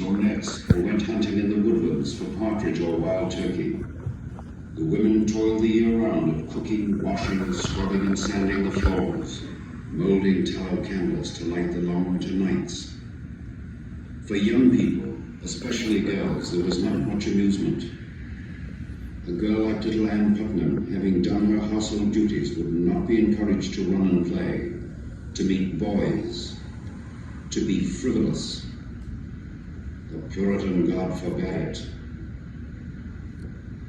or nets or went hunting in the woodlands for partridge or wild turkey. The women toiled the year round at cooking, washing, scrubbing and sanding the floors, moulding tallow candles to light the long winter nights. For young people, especially girls, there was not much amusement. A girl like little Anne Putnam, having done her household duties, would not be encouraged to run and play, to meet boys, to be frivolous. The Puritan God forbade it.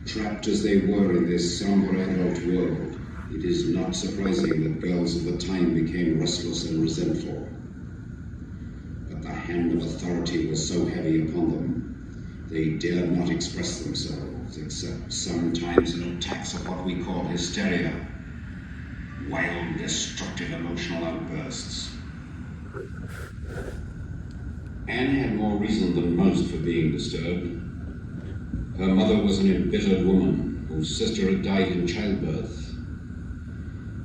Trapped as they were in this somber adult world, it is not surprising that girls of the time became restless and resentful. But the hand of authority was so heavy upon them, they dared not express themselves, except sometimes in attacks of what we call hysteria, wild, destructive emotional outbursts. Anne had more reason than most for being disturbed. Her mother was an embittered woman whose sister had died in childbirth.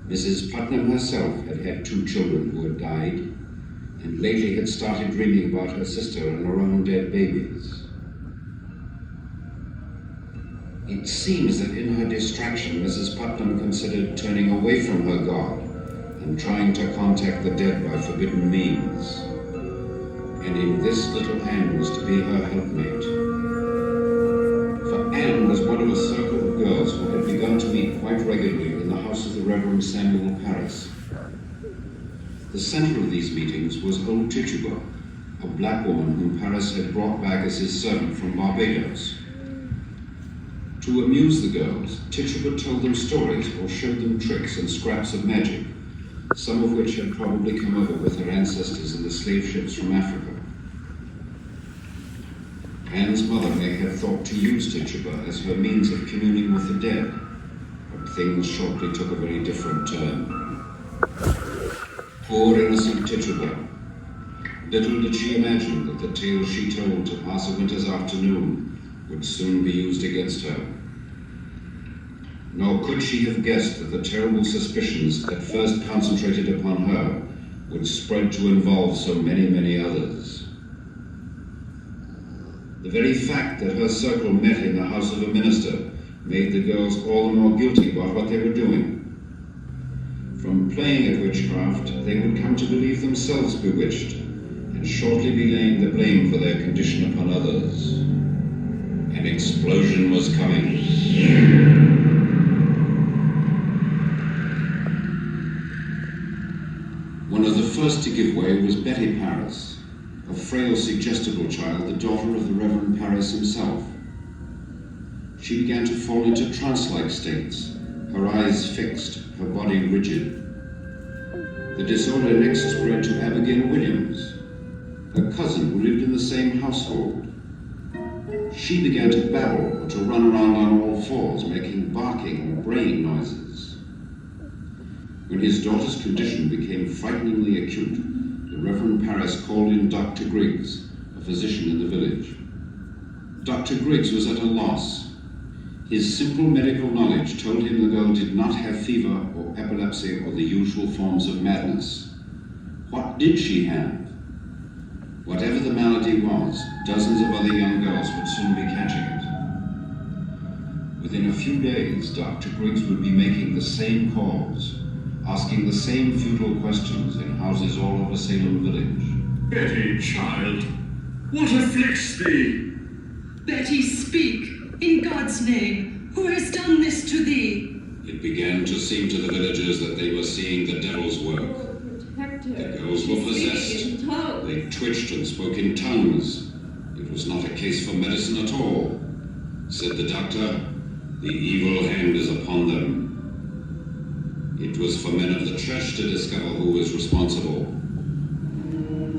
Mrs. Putnam herself had had 2 children who had died, and lately had started dreaming about her sister and her own dead babies. It seems that in her distraction, Mrs. Putnam considered turning away from her God and trying to contact the dead by forbidden means. And in this little Anne was to be her helpmate. For Anne was one of a circle of girls who had begun to meet quite regularly in the house of the Reverend Samuel Parris. The center of these meetings was old Tituba, a black woman whom Parris had brought back as his servant from Barbados. To amuse the girls, Tituba told them stories or showed them tricks and scraps of magic, some of which had probably come over with her ancestors in the slave ships from Africa. Anne's mother may have thought to use Tituba as her means of communing with the dead, but things shortly took a very different turn. Poor innocent Tituba. Little did she imagine that the tale she told to pass a winter's afternoon would soon be used against her. Nor could she have guessed that the terrible suspicions that first concentrated upon her would spread to involve so many, many others. The very fact that her circle met in the house of a minister made the girls all the more guilty about what they were doing. From playing at witchcraft, they would come to believe themselves bewitched, and shortly be laying the blame for their condition upon others. An explosion was coming. One of the first to give way was Betty Parris, a frail, suggestible child, the daughter of the Reverend Parris himself. She began to fall into trance-like states, her eyes fixed, her body rigid. The disorder next spread to Abigail Williams, a cousin who lived in the same household. She began to babble or to run around on all fours, making barking or braying noises. When his daughter's condition became frighteningly acute, the Reverend Parris called in Dr. Griggs, a physician in the village. Dr. Griggs was at a loss. His simple medical knowledge told him the girl did not have fever or epilepsy or the usual forms of madness. What did she have? Whatever the malady was, dozens of other young girls would soon be catching it. Within a few days, Dr. Griggs would be making the same calls, asking the same futile questions in houses all over Salem village. Betty, child, what afflicts thee? Betty, speak, in God's name, who has done this to thee? It began to seem to the villagers that they were seeing the devil's work. The girls were possessed. They twitched and spoke in tongues. It was not a case for medicine at all. Said the doctor, the evil hand is upon them. It was for men of the church to discover who was responsible.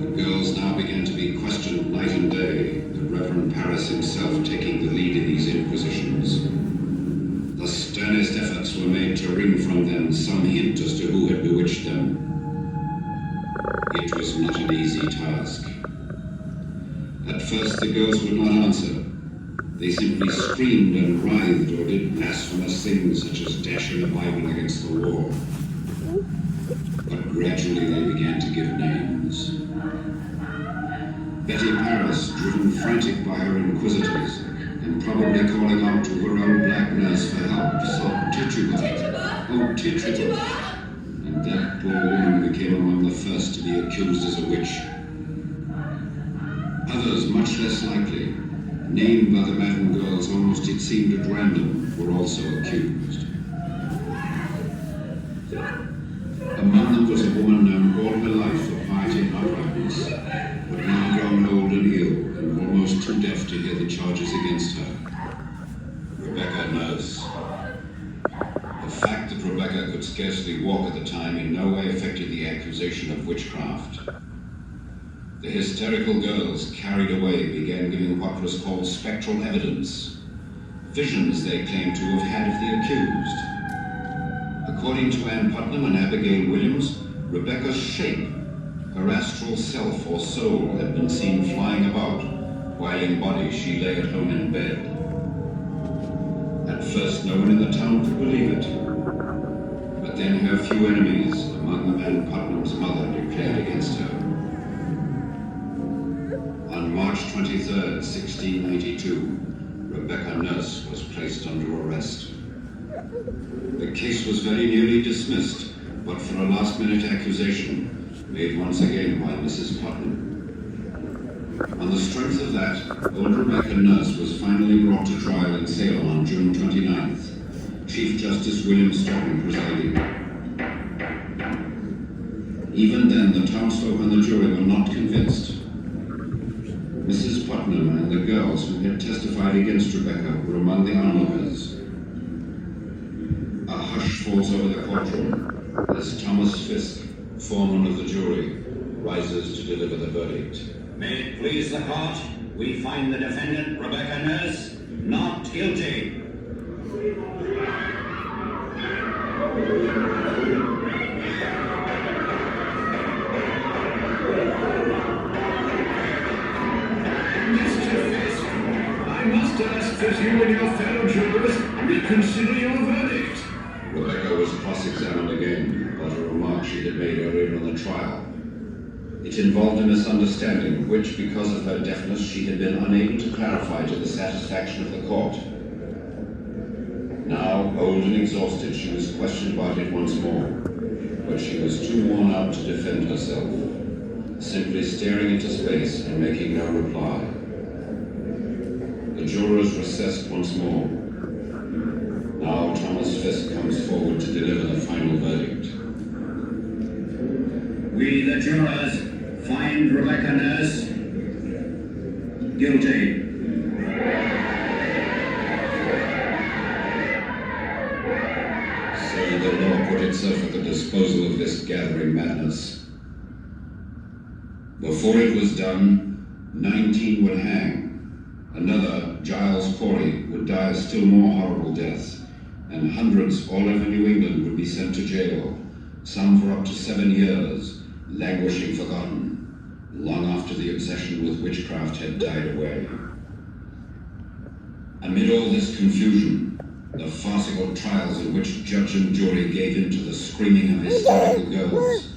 The girls now began to be questioned night and day, the Reverend Parris himself taking the lead in these inquisitions. The sternest efforts were made to wring from them some hint as to who had bewitched them. It was not an easy task. At first the girls would not answer. They simply screamed and writhed or did blasphemous things such as dashing a Bible against the wall. But gradually they began to give names. Betty Paris, driven frantic by her inquisitors, and probably calling out to her own black nurse for help, said, "Tituba! Oh, Tituba!" And that poor woman became among the first to be accused as a witch. Others, much less likely, named by the maddened girls almost it seemed at random, were also accused. Among them was a woman known all her life for piety and uprightness, but now grown old and ill and almost too deaf to hear the charges against her. Rebecca Nurse. The fact that Rebecca could scarcely walk at the time in no way affected the accusation of witchcraft. The hysterical girls, carried away, began giving what was called spectral evidence, visions they claimed to have had of the accused. According to Ann Putnam and Abigail Williams, Rebecca's shape, her astral self or soul, had been seen flying about, while in body she lay at home in bed. At first, no one in the town could believe it. But then her few enemies, among them Ann Putnam's mother, declared against her. On March 23, 1692, Rebecca Nurse was placed under arrest. The case was very nearly dismissed, but for a last-minute accusation made once again by Mrs. Putnam. On the strength of that, old Rebecca Nurse was finally brought to trial in Salem on June 29th, Chief Justice William Stoughton presiding. Even then, the townsfolk and the jury were not convinced. Mrs. Putnam and the girls who had testified against Rebecca were among the onlookers. A hush falls over the courtroom as Thomas Fisk, foreman of the jury, rises to deliver the verdict. May it please the court, we find the defendant, Rebecca Nurse, not guilty. I must ask that you and your fellow jurors reconsider your verdict. Rebecca was cross-examined again about a remark she had made earlier in the trial. It involved a misunderstanding which, because of her deafness, she had been unable to clarify to the satisfaction of the court. Now, old and exhausted, she was questioned about it once more, but she was too worn out to defend herself, simply staring into space and making no reply. The jurors recessed once more. Now Thomas Fisk comes forward to deliver the final verdict. We, the jurors, find Rebecca Nurse guilty. So the law put itself at the disposal of this gathering madness. Before it was done, 19 would hang. Another, Giles Corey, would die a still more horrible death, and hundreds all over New England would be sent to jail, some for up to 7 years, languishing forgotten, long after the obsession with witchcraft had died away. Amid all this confusion, the farcical trials in which judge and jury gave in to the screaming of hysterical girls,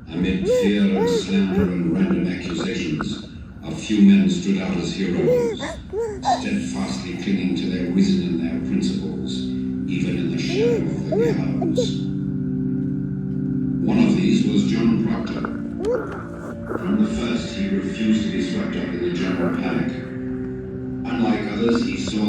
amid fear and slander and random accusations, a few men stood out as heroes, steadfastly clinging to their reason and their principles, even in the shadow of the gallows. One of these was John Proctor. From the first, he refused to be swept up in the general panic. Unlike others, he saw